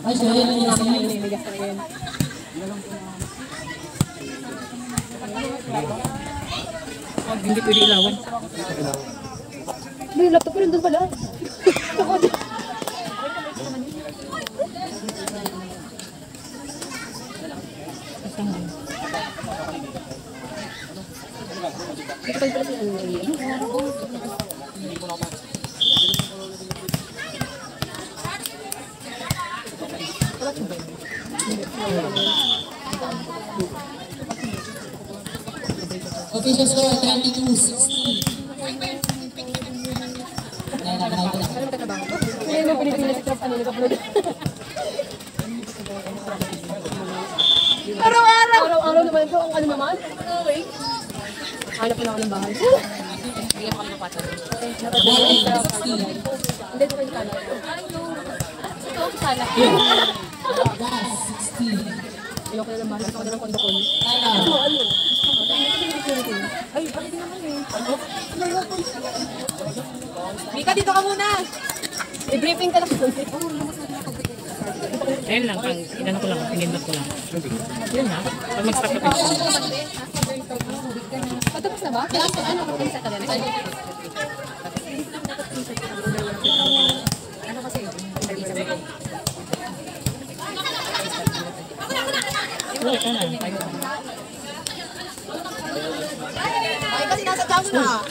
Ay, so yun yung niligas na yun. Hindi pwede ilawan. May laptop ko rin doon pala. Official score 22-16. Araw-araw naman ito. Ang ano naman? Hanap mo na ako ng bahay. Hindi ako mapatay. Hindi ko kayo kala. Ito ang kala. Ayoko na ng bahay. Ako na ng kondo ko. Ano? Ay, bakit naman eh? Mika, dito ka muna! I-briefing ka lang. Ayun lang, inano ko lang, pinindot ko lang. Yun na, pag mag-stop ka pa. Patapos na ba? Ano ka sa kanila? Ano kasi? Wala ka na, tayo. Ay, kasi nasa tao na.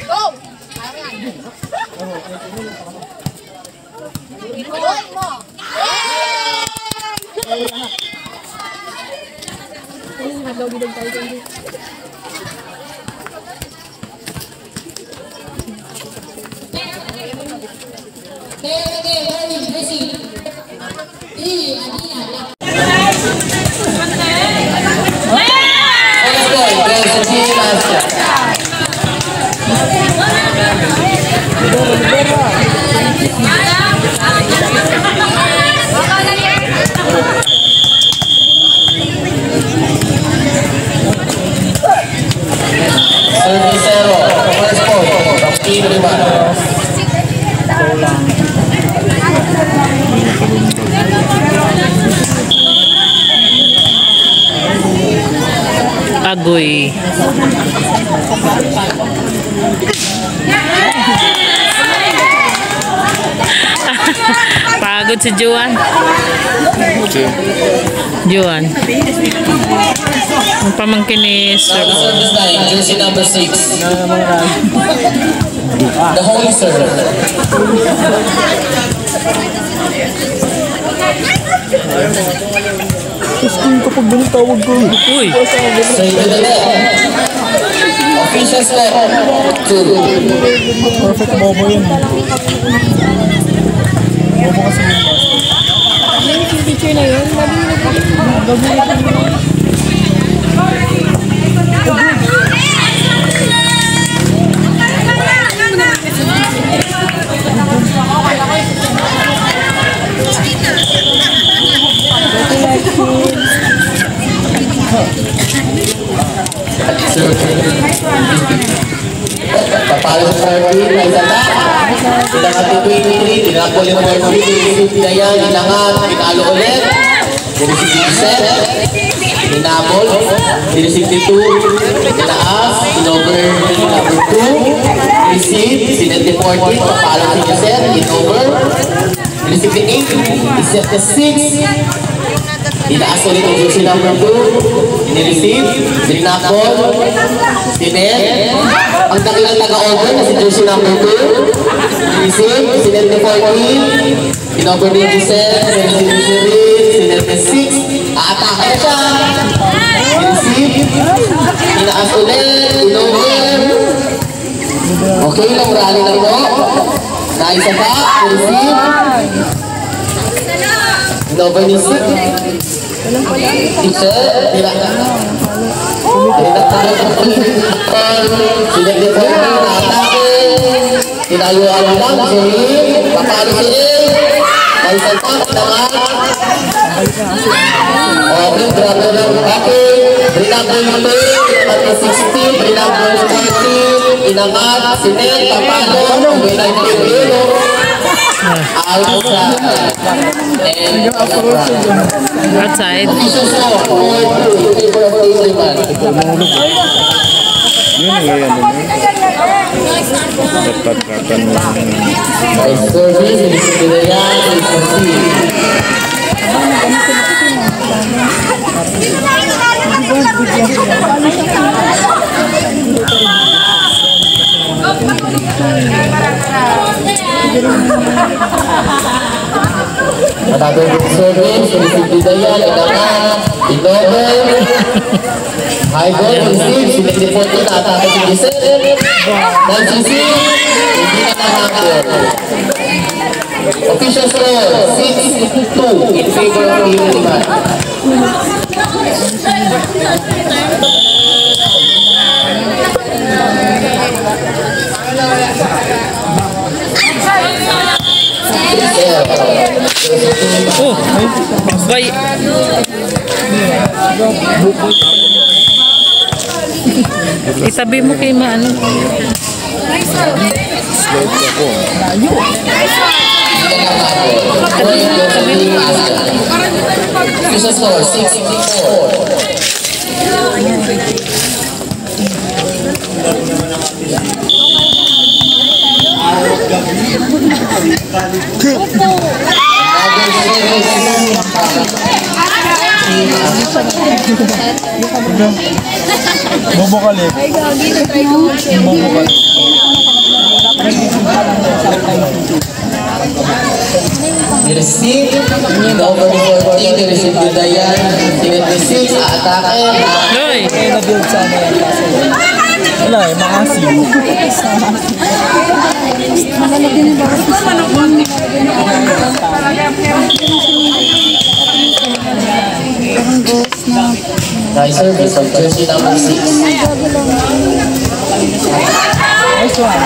Go! Iwan mo! Nagawin tayo dito. Agoy. Pagod si Juan. Juan. Ang pamangkin ni Sir. Jersey number 6. The Holy Sir. Screen kapag ganun tawag ko. Uy. Say to the left. Official step 2. Perfect bobo yun. Bobo kasi yung master. Yung picture na yun, Papalo sa 30, may sata. Ilangat yung 23, tinapol yung 40, inisip na yan, ilangat, pinalo ulit. Dinisip 7, tinapol, dinisip 2, tinaas, inover number 2, inisip, sinet 40, papalo sa Joseph, inover, dinisip 8, inisip 6, tinaas ulit yung jersey number 2, inireceive, sinapol, sinet, ang dakilang taga-over na si jersey number 2, inireceive, sinet ni 14, inover ni Giselle, sinet ni 6, aatake na siya, inireceive, tinaas ulit, inover, okay lang, rally lang mo, naisa pa, inireceive, inover ni 6, teacher, tidak sudah dipegang atake, tidak alam sini, bapak di sini, dari tempat dengan, oke berada kaki, berikan 16, may number 14, inangat, sinel, papalo, may number 0, outside. And Outside. official score, 4-2 in favor of Team Liman. Yun, ngayon naman. Tatat-tatan mo. By service, Miss Pinayan, is conceded. Another good service, Miss Pinayan, inangat, inobel. High ball, receive, sinilipot ko na atake si Giselle. Nagsisip, hindi na nahapon. Official score, 6-2 in favor of Team Liman. Oh, bay. Itabi mo kay maano. Slate ako. Official score, 6-4. Bobo ka, Lep. Bobo ka. Receive, in over 14, receive ni Dayan, 76, atake. Hoy. Na-build sana yan. Wala eh, maasim. Nice service of jersey number 6. Nice one.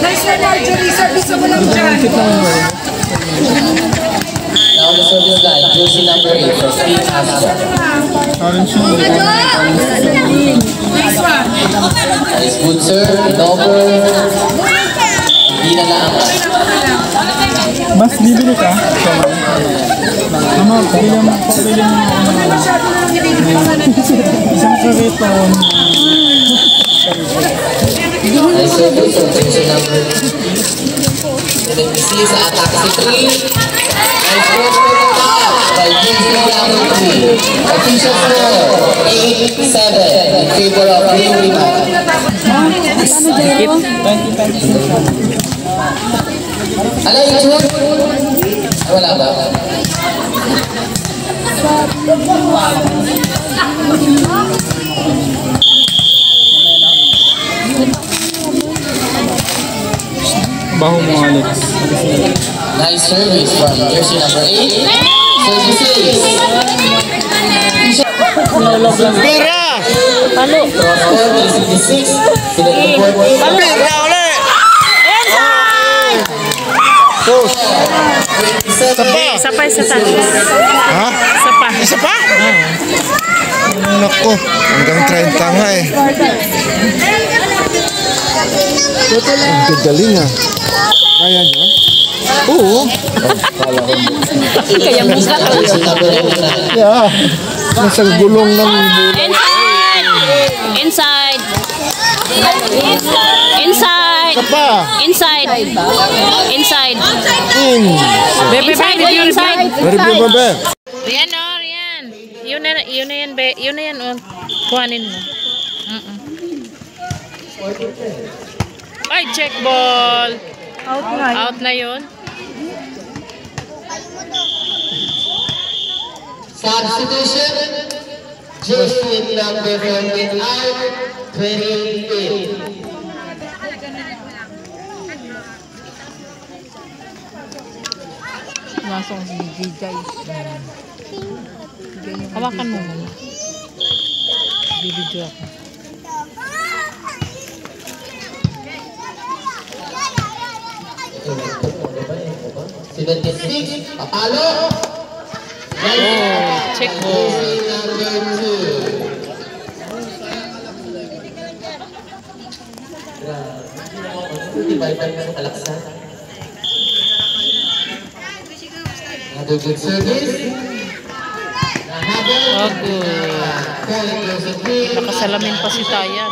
Nice na Marjorie, service mo lang dyan. Now the service line, jersey number 8 for Steve Astor. Nice one. Nice good serve, in over. Hindi na naangat. Mas bibili ka? Ano, pabili mo. Isang kariton. Nice service of jersey number 76, sa atake si 3. Nice cross for the top by jersey number 3. Official score, 8-7 in favor of Team Liman. Ala, yung shoot? Ay, wala ba? Baho mo, Alex. Nice service from jersey number 8. Services. Pira! Ano? Cross-court, 76. Pinag-report. Pira ulit! Push! 27. Isa pa, isa tayo. Ha? Isa pa. Isa pa? Nako, hanggang 30 nga eh. Ang gagaling ah. Kaya nyo? Oo. Kaya mo ka. Jersey number 8. Yeah. Nasa gulong ng Inside. Inside. pa. Inside. Inside. Bebe, Inside. bebe, bebe. Inside. Review ba ba? Rian, oh, Rian. Yun na yan, be. Yun na yan, oh. Kuhanin mo. Ay, check ball. Out na yun. Substitution. Jersey number 14 out. 28. Masong si DJ. Hawakan mo muna. Bibidyo ako. Papalo. Oh, check ball. Jersey number 2. Bye-bye na sa kalaksan. Another good service. Oh, good. Nakasalamin pa si Tayan.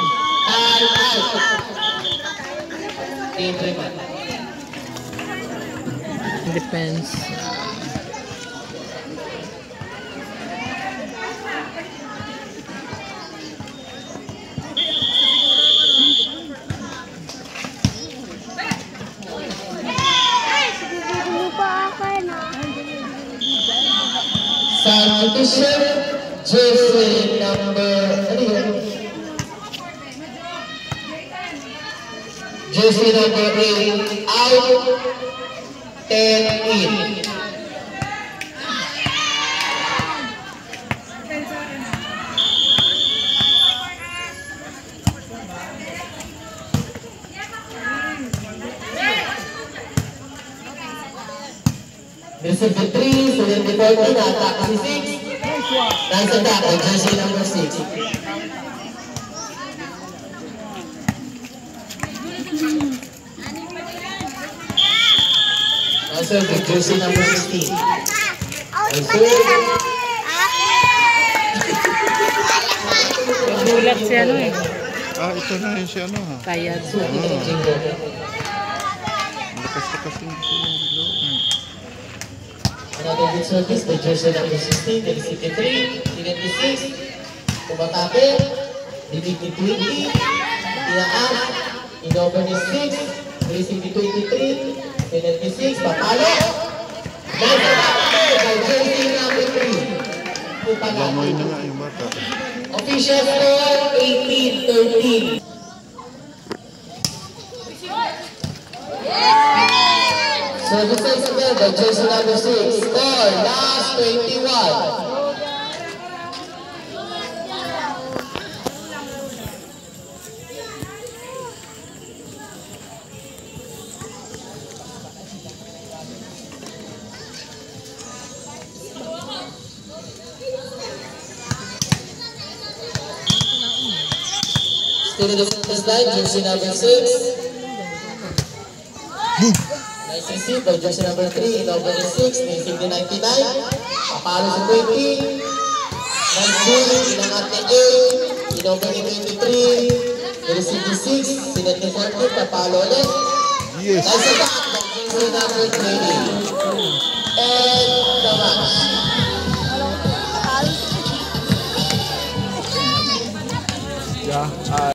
Depends. Substitution, jersey number, jersey number 8, out, 10 in. Receive the 3, so then the 14, attack si 6. Nice attack on jersey number 6. Also the jersey number 16. Also, Nagulat si ano eh. Ito na yun si ano ha. Tayan. Lakas-lakas yung blue. another good service, the jersey number 16, the receive the 3, the 6, tumatake, the 20, tinaas, in-over the 6, the receive the 23, the 6, papalo, nice attack by jersey number 3, Lamoy na Pupalaki. nga yung bata. Official score, 18-13. Services again by jersey number 6. Score, last 21. Still in the service line, jersey number 6. Nice receive by jersey number 3, in over the 6, facing the 99. Papalo sa 20. Nice move, inangat ni 8, in over the 23. Receive the 6, sinet ni 14, papalo ulit. Yes. Nice attack by jersey number 20. And the match. Yeah.